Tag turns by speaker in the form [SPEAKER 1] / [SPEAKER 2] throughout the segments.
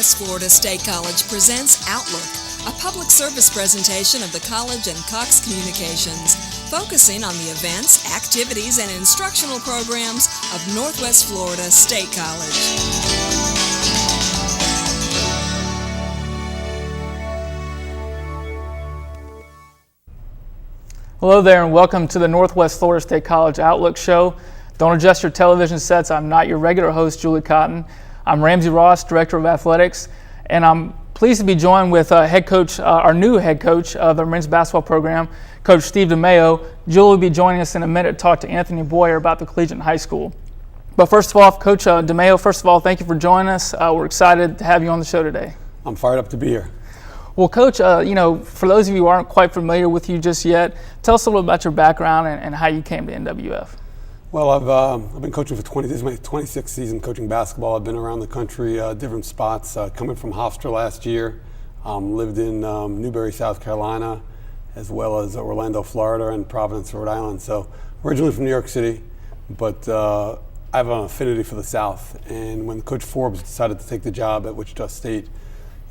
[SPEAKER 1] Northwest Florida State College presents Outlook, a public service presentation of the college and Cox Communications, focusing on the events, activities, and instructional programs of Northwest Florida State College.
[SPEAKER 2] Hello there and welcome to the Northwest Florida State College Outlook Show. Don't adjust your television sets. I'm not your regular host, Julie Cotton. I'm Ramsey Ross, Director of Athletics, and I'm pleased to be joined with head coach, our new head coach of the men's basketball program, Coach Steve DeMayo. Julie will be joining us in a minute to talk to Anthony Boyer about the collegiate high school. But first of all, Coach DeMayo, first of all, thank you for joining us. We're excited to have you on the show today.
[SPEAKER 3] I'm fired up to be here.
[SPEAKER 2] Well, Coach, for those of you who aren't quite familiar with you just yet, tell us a little about your background and how you came to NWF.
[SPEAKER 3] Well, I've been coaching for this is my 26th season coaching basketball. I've been around the country, different spots. Coming from Hofstra last year, lived in Newberry, South Carolina, as well as Orlando, Florida, and Providence, Rhode Island. So originally from New York City, but I have an affinity for the South. And when Coach Forbes decided to take the job at Wichita State,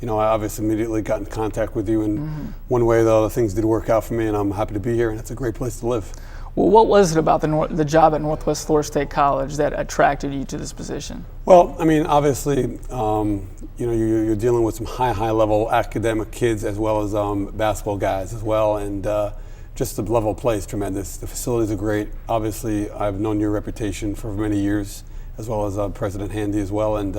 [SPEAKER 3] I obviously immediately got in contact with you, and one way or the other, things did work out for me, and I'm happy to be here, and it's a great place to live.
[SPEAKER 2] Well, what was it about the job at Northwest Florida State College that attracted you to this position?
[SPEAKER 3] Well, I mean, obviously, you're dealing with some high level academic kids as well as basketball guys as well, and just the level of play is tremendous. The facilities are great. Obviously, I've known your reputation for many years, as well as President Handy as well, and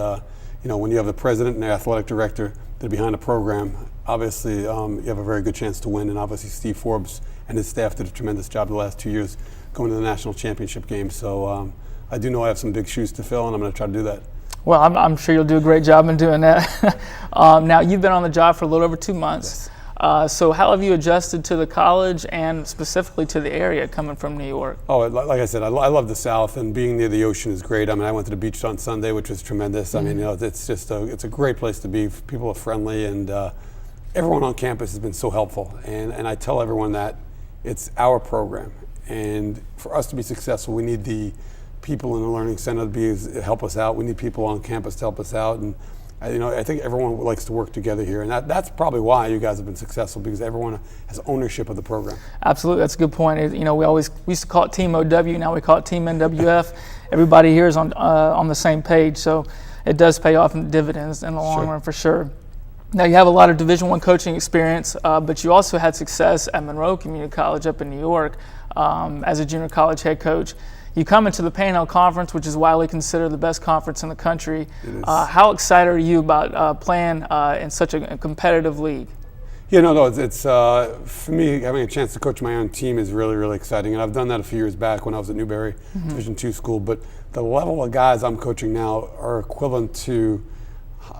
[SPEAKER 3] when you have the president and the athletic director that are behind the program, obviously you have a very good chance to win, and obviously Steve Forbes and his staff did a tremendous job the last 2 years going to the national championship game. So I do know I have some big shoes to fill, and I'm going to try to do that. Well,
[SPEAKER 2] I'm sure you'll do a great job in doing that. Now, you've been on the job for a little over 2 months. Yes. So how have you adjusted to the college and specifically to the area coming from New York?
[SPEAKER 3] Oh, like I said, I love the South, and being near the ocean is great. I mean, I went to the beach on Sunday, which was tremendous. I mean, it's just it's a great place to be. People are friendly, and everyone on campus has been so helpful. And I tell everyone that it's our program, and for us to be successful, we need the people in the Learning Center to help us out. We need people on campus to help us out, and I think everyone likes to work together here, and that's probably why you guys have been successful, because everyone has ownership of the program.
[SPEAKER 2] Absolutely, that's a good point. We used to call it Team OW, now we call it Team NWF. Everybody here is on the same page, so it does pay off in dividends in the long run for sure. Now, you have a lot of Division I coaching experience, but you also had success at Monroe Community College up in New York as a junior college head coach. You come into the Panhandle Conference, which is widely considered the best conference in the country. How excited are you about playing in such a competitive league?
[SPEAKER 3] It's for me, having a chance to coach my own team is really, really exciting. And I've done that a few years back when I was at Newberry Division II school. But the level of guys I'm coaching now are equivalent to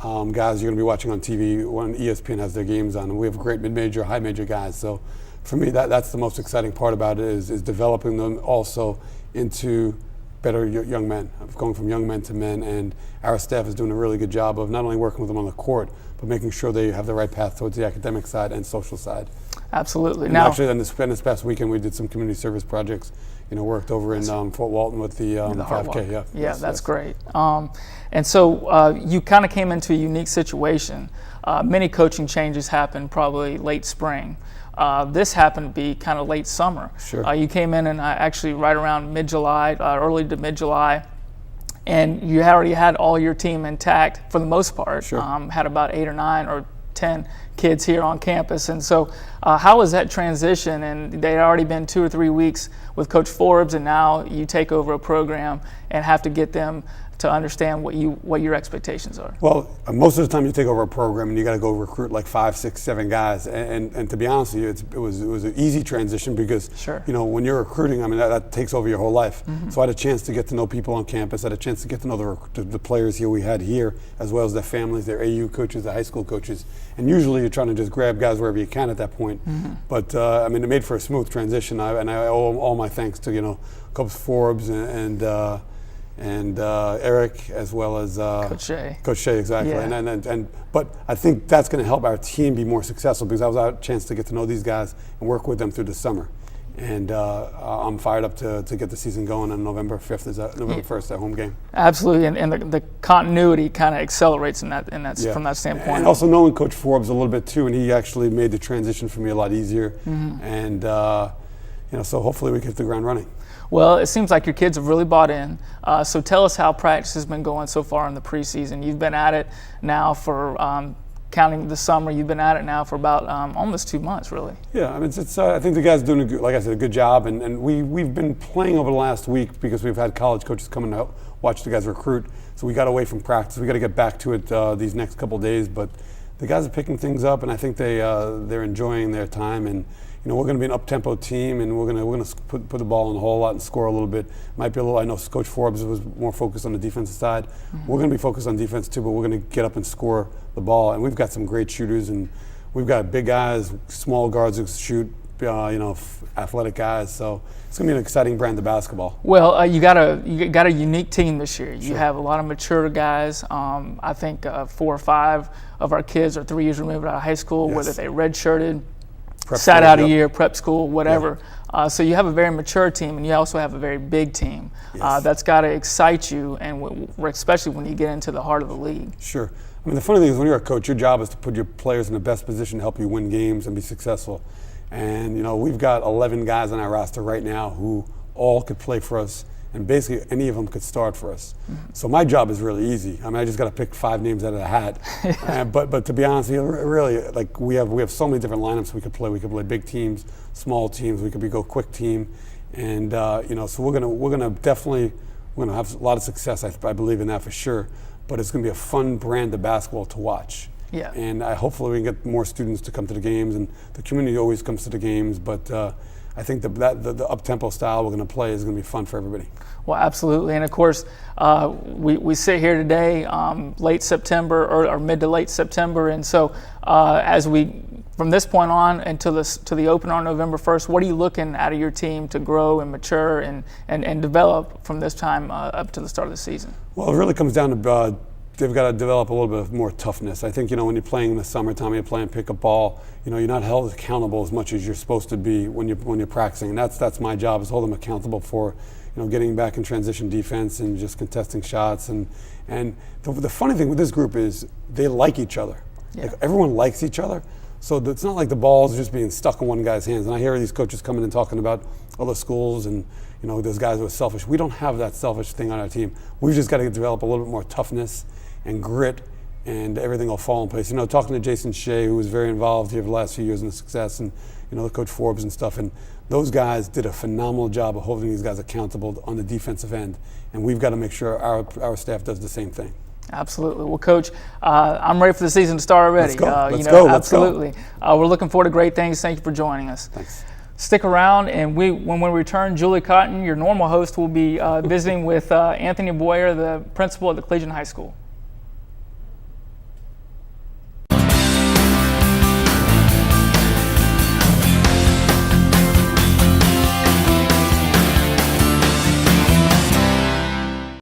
[SPEAKER 3] guys you're going to be watching on TV when ESPN has their games on. And we have great mid-major, high-major guys. So for me, that's the most exciting part about it is developing them also into better young men, going from young men to men. And our staff is doing a really good job of not only working with them on the court, but making sure they have the right path towards the academic side and social side.
[SPEAKER 2] Absolutely.
[SPEAKER 3] And actually, then this past weekend, we did some community service projects. Worked over in Fort Walton with the 5K.
[SPEAKER 2] Yeah, that's great. And so you kind of came into a unique situation. Many coaching changes happened probably late spring. This happened to be kind of late summer.
[SPEAKER 3] Sure.
[SPEAKER 2] You came in and actually right around mid-July, early to mid-July, and you already had all your team intact for the most part.
[SPEAKER 3] Sure.
[SPEAKER 2] Had about 8 or 9 or 10 kids here on campus. And so how was that transition? And they'd already been 2 or 3 weeks with Coach Forbes, and now you take over a program and have to get them to understand what your expectations are.
[SPEAKER 3] Well, most of the time you take over a program and you got to go recruit like 5, 6, 7 guys. And to be honest with you, it was an easy transition because when you're recruiting, I mean that takes over your whole life. So I had a chance to get to know people on campus. I had a chance to get to know the players here we had here, as well as their families, their AU coaches, the high school coaches. And usually you're trying to just grab guys wherever you can at that point. But it made for a smooth transition. I owe all my thanks to Coach Forbes and Eric, as well as
[SPEAKER 2] Coach Shea.
[SPEAKER 3] Coach Shea, exactly.
[SPEAKER 2] Yeah.
[SPEAKER 3] But I think that's going to help our team be more successful, because I was out a chance to get to know these guys and work with them through the summer. And I'm fired up to get the season going on November 5th, November 1st, that home game.
[SPEAKER 2] Absolutely, and the continuity kind of accelerates in that from that standpoint.
[SPEAKER 3] And also knowing Coach Forbes a little bit too, and he actually made the transition for me a lot easier. And so hopefully we can hit the ground running.
[SPEAKER 2] Well, it seems like your kids have really bought in. So tell us how practice has been going so far in the preseason. You've been at it now for, counting the summer, you've been at it now for about almost 2 months, really.
[SPEAKER 3] Yeah, I mean, I think the guys are doing, like I said, a good job. And we've been playing over the last week because we've had college coaches come and watch the guys recruit. So we got away from practice. We got to get back to it these next couple of days. But the guys are picking things up, and I think they're enjoying their time. And we're going to be an up-tempo team, and we're going to put the ball in the hole a lot and score a little bit. Might be a little. I know Coach Forbes was more focused on the defensive side. We're going to be focused on defense too, but we're going to get up and score the ball. And we've got some great shooters, and we've got big guys, small guards who shoot, athletic guys. So it's going to be an exciting brand of basketball.
[SPEAKER 2] Well, you got a unique team this year. You have a lot of mature guys. I think 4 or 5 of our kids are 3 years removed out of high school, whether they redshirted, sat out a year, prep school, whatever. So you have a very mature team, and you also have a very big team. That's got to excite you, and especially when you get into the heart of the league.
[SPEAKER 3] Sure. I mean, the funny thing is when you're a coach, your job is to put your players in the best position to help you win games and be successful. And, we've got 11 guys on our roster right now who all could play for us, and basically any of them could start for us. So my job is really easy. I mean, I just got to pick 5 names out of the hat. But to be honest, really, like we have so many different lineups we could play. We could play big teams, small teams. We could go quick team, and so we're gonna definitely have a lot of success. I believe in that for sure. But it's going to be a fun brand of basketball to watch.
[SPEAKER 2] Yeah.
[SPEAKER 3] And hopefully we can get more students to come to the games, and the community always comes to the games. But I think the up-tempo style we're going to play is going to be fun for everybody.
[SPEAKER 2] Well, absolutely. And of course, we sit here today, late September or mid to late September. And so from this point on until to the opener on November 1st, what are you looking out of your team to grow and mature and develop from this time up to the start of the season?
[SPEAKER 3] Well, it really comes down to they've got to develop a little bit more toughness. I think, when you're playing in the summertime, you're playing pickup ball, you're not held accountable as much as you're supposed to be when you're practicing. And that's my job, is hold them accountable for, getting back in transition defense and just contesting shots. And the funny thing with this group is they like each other.
[SPEAKER 2] Yeah.
[SPEAKER 3] Like, everyone likes each other. So it's not like the ball's just being stuck in one guy's hands. And I hear these coaches coming and talking about other schools and, those guys who are selfish. We don't have that selfish thing on our team. We've just got to develop a little bit more toughness and grit, and everything will fall in place. Talking to Jason Shea, who was very involved here for the last few years in the success, and Coach Forbes and stuff, and those guys did a phenomenal job of holding these guys accountable on the defensive end, and we've got to make sure our staff does the same thing.
[SPEAKER 2] Absolutely. Well, Coach, I'm ready for the season to start already.
[SPEAKER 3] Let's go.
[SPEAKER 2] Absolutely. We're looking forward to great things. Thank you for joining us.
[SPEAKER 3] Thanks.
[SPEAKER 2] Stick around, and when we return, Julie Cotton, your normal host, will be visiting with Anthony Boyer, the principal at the Collegiate High School.